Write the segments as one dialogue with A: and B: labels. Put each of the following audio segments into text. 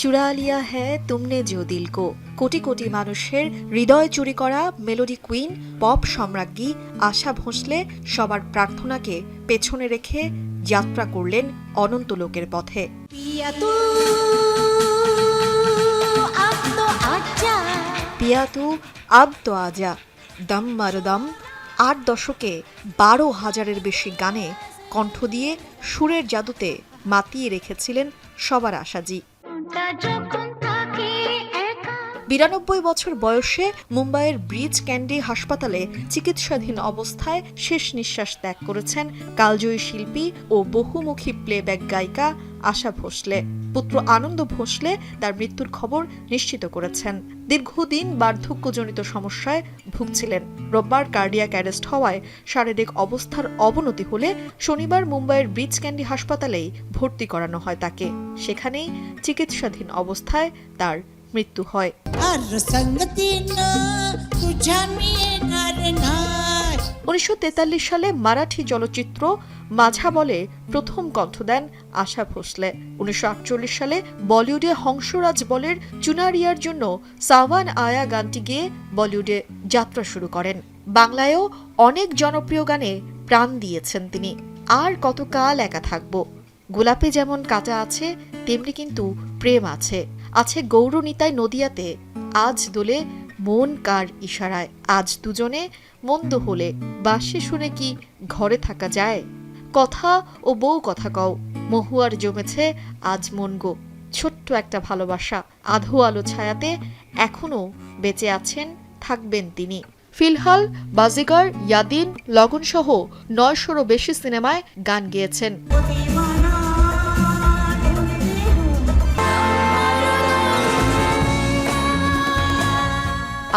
A: চুরা লিয়া হ্যায় তুমনে জো দিল কো। কোটি কোটি মানুষের হৃদয় চুরি করা মেলোডি কুইন, পপ সম্রাজ্ঞী আশা ভোঁসলে সবার প্রার্থনাকে পেছনে রেখে যাত্রা করলেন অনন্ত লোকের পথে। পিয়া তু আব তো আজা, দম মারো দম। 8 দশকে 12,000-এর বেশি গানে কণ্ঠ দিয়ে সুরের জাদুতে মাতিয়ে রেখেছিলেন সবার আশাজি। 92 বছর বয়সে মুম্বাইয়ের ব্রিচ ক্যান্ডি হাসপাতালে চিকিৎসাধীন অবস্থায় শেষ নিঃশ্বাস ত্যাগ করেছেন কালজয়ী শিল্পী ও বহুমুখী প্লেব্যাক গায়িকা আশা ভোঁসলে। পুত্র আনন্দ ভোঁসলে তার মৃত্যুর খবর নিশ্চিত করেছেন। দীর্ঘদিন বার্ধক্যজনিত সমস্যায় ভুগছিলেন। রোববার কার্ডিয়াক অ্যারেস্ট হওয়ায় শারীরিক অবস্থার অবনতি হলে শনিবার মুম্বাইয়ের ব্রিচ ক্যান্ডি হাসপাতালেই ভর্তি করানো হয় তাকে। সেখানেই চিকিৎসাধীন অবস্থায় তার মৃত্যু হয়। 1943 সালে মারাঠি চলচ্চিত্র মাঝা বলে প্রথম কণ্ঠ দেন আশা ভোঁসলে। 1948 সালে বলিউডে হংসরাজ বলের চুনারিয়ার জন্য সাওয়ান আয়া গানটি গেয়ে বলিউডে যাত্রা শুরু করেন। বাংলায়ও অনেক জনপ্রিয় গানে প্রাণ দিয়েছেন তিনি। আর কতকাল একা থাকবো, গোলাপে যেমন কাঁটা আছে তেমনি কিন্তু প্রেম আছে। আছে গৌরনীতায় নদিয়াতে, আজ দোলে মন কার ইশারায়। আজ দুজনে মন্দ হলে বাঁশি শুনে কি ঘরে থাকা যায়? কথা ও বউ কথা কও, মহুয়ার জমেছে আজ মন গো। ছোট্ট একটা ভালোবাসা, আধো আলো ছায়াতে এখনো বেঁচে আছেন, থাকবেন তিনি। ফিলহাল, বাজিগার, ইয়াদিন, লগন সহ 900-রও বেশি সিনেমায় গান গেয়েছেন।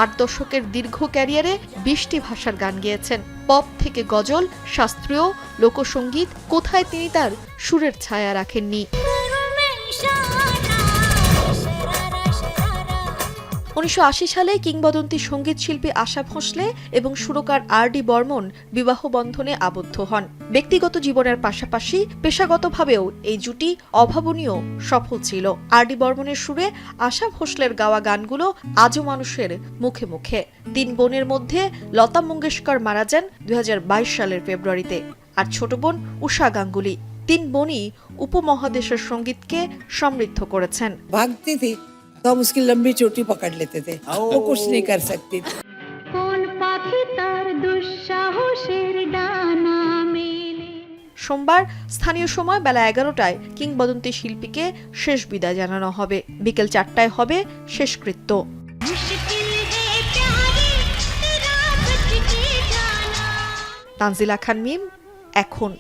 A: 8 দশকের দীর্ঘ ক্যারিয়ারে 20টি ভাষার গান গেয়েছেন। পপ থেকে গজল, শাস্ত্রীয়, লোকসঙ্গীত, কোথায় তিনি তার সুরের ছায়া রাখেননি। 1980 সালে কিংবদন্তি সঙ্গীত শিল্পী আশা ভোঁসলে এবং সুরকার আর.ডি. বর্মন বিবাহ বন্ধনে আবদ্ধ হন। ব্যক্তিগত জীবনের পাশাপাশি পেশাগতভাবেও এই জুটি অভাবনীয় সফল ছিল। আর.ডি. বর্মনের সুরে আশা ভোঁসলের গাওয়া গানগুলো আজও মানুষের মুখে মুখে। 3 বোনের মধ্যে লতা মঙ্গেশকর মারা যান 2022 সালের ফেব্রুয়ারিতে, আর ছোট বোন উষা গাঙ্গুলি। 3 বোনই উপমহাদেশের সঙ্গীতকে সমৃদ্ধ করেছেন।
B: भागती थी तो हम उसकी लंबी चोटी पकड़ लेते थे, वो कुछ नहीं कर सकती थी।
A: সোমবার স্থানীয় সময় বেলা 11টায় কিংবদন্তি শিল্পীকে শেষ বিদায় জানানো হবে। বিকেল 4টায় হবে শেষকৃত্য। তানজিলা খান মিম, এখন।